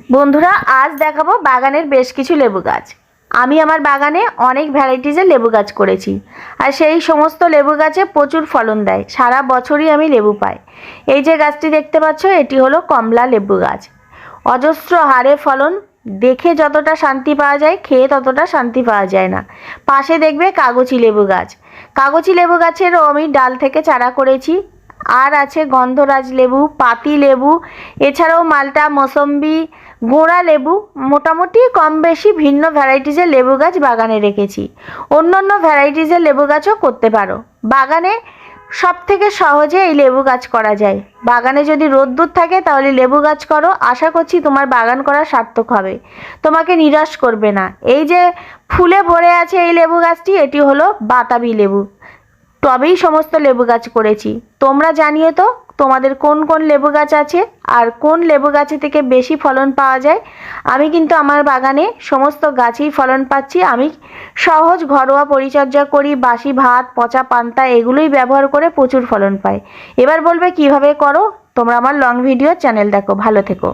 বন্ধুরা, আজ দেখাবো বাগানের বেশ কিছু লেবু গাছ। আমি আমার বাগানে অনেক ভ্যারাইটিসের লেবু গাছ করেছি, আর সেই সমস্ত লেবু গাছে প্রচুর ফলন দেয়। সারা বছরই আমি লেবু পাই। এই যে গাছটি দেখতে পাচ্ছ, এটি হলো কমলা লেবু গাছ। অজস্র হারে ফলন, দেখে যতটা শান্তি পাওয়া যায় খেয়ে ততটা শান্তি পাওয়া যায় না। পাশে দেখবে কাগজি লেবু গাছ। কাগজি লেবু গাছেরও আমি ডাল থেকে চারা করেছি। আর আছে গন্ধরাজ লেবু, পাতি লেবু, এছাড়াও মাল্টা, মৌসম্বি, গোড়া লেবু। মোটামুটি কম বেশি ভিন্ন ভ্যারাইটিসের লেবু গাছ বাগানে রেখেছি। অন্য অন্য ভ্যারাইটিসের লেবু গাছও করতে পারো। বাগানে সব থেকে সহজে এই লেবু গাছ করা যায়। বাগানে যদি রোদ্দুর থাকে তাহলে লেবু গাছ করো, আশা করছি তোমার বাগান করা সার্থক হবে, তোমাকে নিরাশ করবে না। এই যে ফুলে ভরে আছে এই লেবু গাছটি, এটি হলো বাতাবি লেবু। টবেই সমস্ত লেবু গাছ করেছি। তোমরা জানিও তো তোমাদের কোন কোন লেবু গাছ আছে আর কোন লেবু গাছে থেকে বেশি ফলন পাওয়া যায়। আমি কিন্তু আমার বাগানে সমস্ত গাছেই ফলন পাচ্ছি। আমি সহজ ঘরোয়া পরিচর্যা করি, বাসি ভাত, পচা পান্তা এগুলোই ব্যবহার করে প্রচুর ফলন পাই। এবার বলবে কিভাবে করো। তোমরা আমার লং ভিডিও চ্যানেল দেখো। ভালো থেকো।